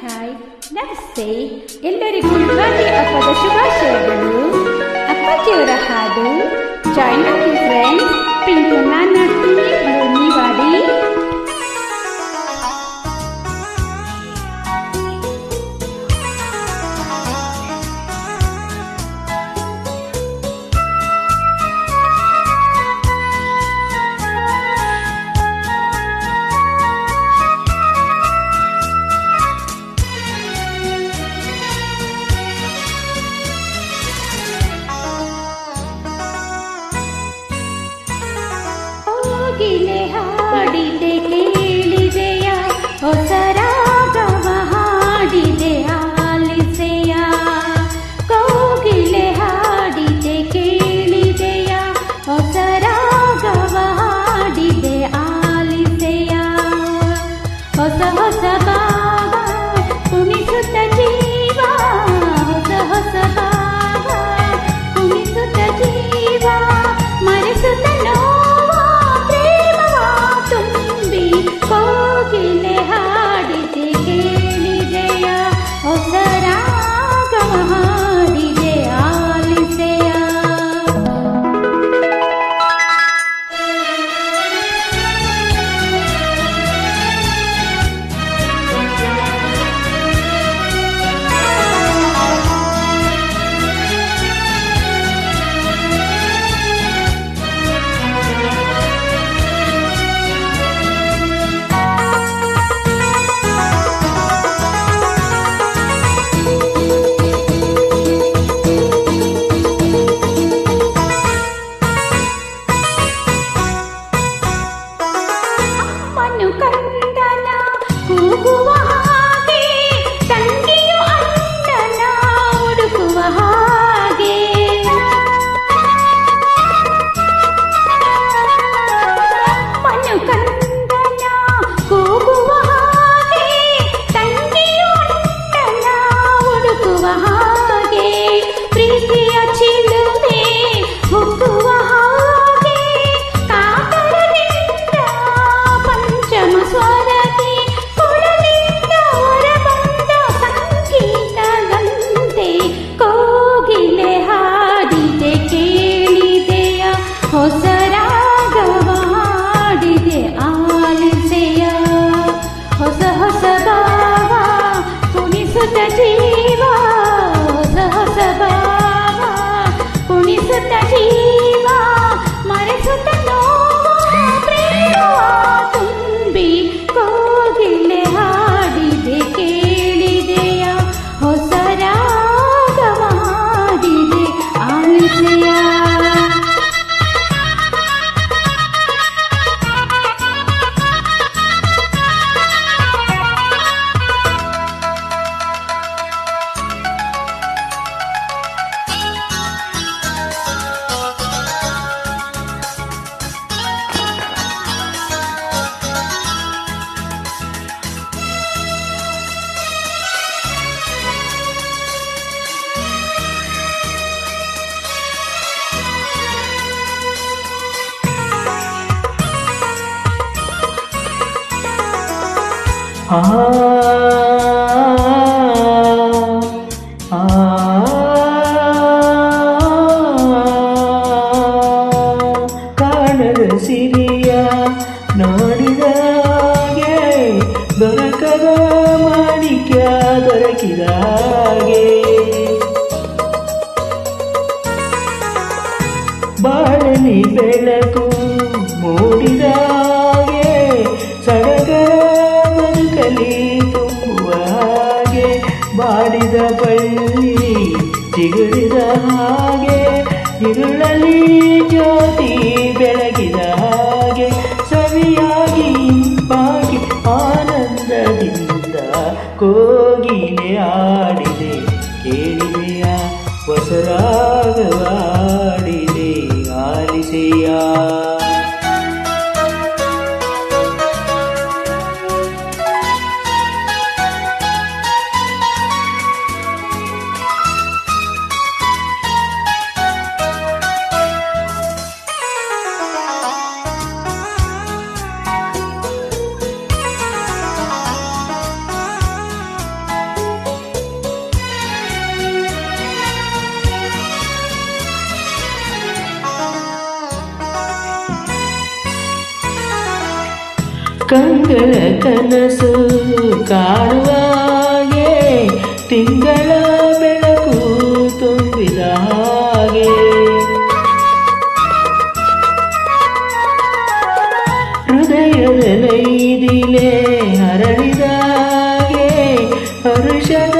Hi ನಮಸ್ತೆ, ಎಲ್ಲರಿಗೂ ಯುಗಾದಿ ಹಬ್ಬದ ಶುಭಾಶಯಗಳು. ಅಪ್ಪಾಜಿಯವರ ಹಾಡು ಜಾಯಿನ್ ಆಗಿ ಫ್ರೆಂಡ್ಸ್. ಪಿಂಕು ನಾನು ನೋಡ್ತೀನಿ, ನೀವಾಡಿ. ಕೋಗಿಲೆ ಹಾಡಿದೆ ಕೇಳಿದೆಯ, ಹೊಸ ರಾಗವ ಹಾಡಿದೆ ಆಲಿಸೆಯ. ಕೋಗಿಲೆ ಹಾಡಿದೆ ಕೇಳಿದೆಯ, ಹೊಸ ರಾಗವ ಹಾಡಿದೆ ಆಲಿಸೆಯ. ಹೊಸ ಹೊಸ ಭಾವ ಕುಣಿಸುತ್ತ ಜೀವ, ಹೊಸ ಹೊಸ ಭಾವ ಕುಣಿಸುತ್ತ ಜೀವ, ಮರೆಸುತ್ತ ಕೋಗಿಲೆ ಹಾಡಿದೆ ಕೇಳಿದೆಯ, ಹೊಸ ರಾಗವ ಹಾಡಿದೆ ಆಲಿಸೆಯ. ಕಂದನ ಕೂಗುವ ಹಾಗೆ, ತಂಗಿಯು ಅಣ್ಣನ ಹುಡುಕುವ ಹಾಗೆ. ಮನು ಕಂದನ ಕೂಗುವ ಹಾಗೆ, ತಂಗಿಯು ಅಣ್ಣನ ಹುಡುಕುವ ಹಾಗೆ. ಪ್ರೀತಿಯ ಚಿಲುಮೆ ಹುಟ್ಟುವ ಹಾಗೆ, ಕಾತರದಿಂದ ಪಂಚಮ ಸ್ವರದಿ ಕೊಳಲಿಂದ ಹೊರಬಂದ ಸಂಗೀತದಂತೆ. ಕೋಗಿಲೆ ಹಾಡಿದೆ ಕೇಳಿದೆಯ, ಹೊಸ ರಾಗವ ಹಾಡಿದೆ ಆಲಿಸೆಯ. ಹೊಸ ಹೊಸ ಭಾವ ಕುಣಿಸುತ್ತ ಜೀವ, ಹೊಸ ಹೊಸ ಭಾವ ಕುಣಿಸುತ್ತ ಜೀವ, ಮರೆಸುತ್ತ ನೋವ ಪ್ರೇಮ ತುಂಬಿ. ಕೋಗಿಲೆ ಹಾಡಿದೆ ಕೇಳಿದೆಯ, ಹೊಸ ರಾಗವ ಹಾಡಿದೆ ಆಲಿಸೆಯ. ಕಾಣದ ಸಿರಿಯ ನೋಡಿದ ಹಾಗೆ, ದೊರಕದ ಮಾಣಿಕ್ಯ ದೊರಕಿದ ಹಾಗೆ. ಬಾಳಲಿ ಬೆಳಕು ಮೂಡಿದ ಹಾಗೆ, ಸಡಗರ ಬದುಕಲಿ ತುಂಬುವ ಹಾಗೆ. ಬಾಡಿದ ಬಳ್ಳಿ ಚಿಗುರಿದ ಹಾಗೆ, ಇರುಳಲಿ ಜ್ಯೋತಿ ಬೆಳಗಿದ ಹಾಗೆ. ಸವಿಯಾಗಿ ಇಂಪಾಗಿ ಆನಂದದಿಂದ ಕೋಗಿಲೆ ಆಡಿದೆ ಕೇಳಿದೆಯ, ಹೊಸ ರಾಗವ ಹಾಡಿದೆ ಆಲಿಸೆಯ. ಕಂಗಳ ಕನಸು ಕಾಣುವಾಗೆ ತಿಂಗಳ ಬೆಳಕು ತುಂಬಿದ ಹಾಗೆ ಹೃದಯದ ನೈದಿಲೆ ಹರಡಿದಾಗೆ ಹರುಷದ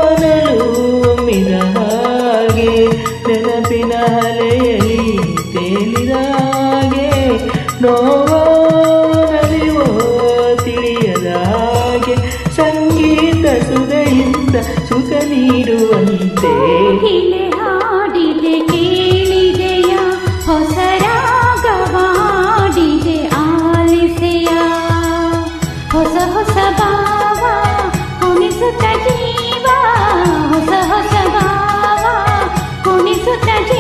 ಒನಲು ಒಮ್ಮಿದ ಹಾಗೆ ನೆನಪಿನ ಅಲೆಯಲಿ ತೇಲಿದಾಗೆ ನೋವೋ ನಲಿವೋ ತಿಳಿಯದ ಹಾಗೆ ಸಂಗೀತ ಸುಧೆಯಿಂದ ಸುಖ ನೀಡುವಂತೆ ಕೋಗಿಲೆ ಹಾಡಿದೆ ಕೇಳಿದೆಯ ಹೊಸ ರಾಗವಾಡಿದೆ ಆಲಿಸೆಯ ಹೊಸ ಹೊಸ ಭಾವ ಕುಣಿಸುತ್ತ ಜೀವ ಹೊಸ ಹೊಸ ಭಾವ ಕುಣಿಸುತ್ತ ಜೀವ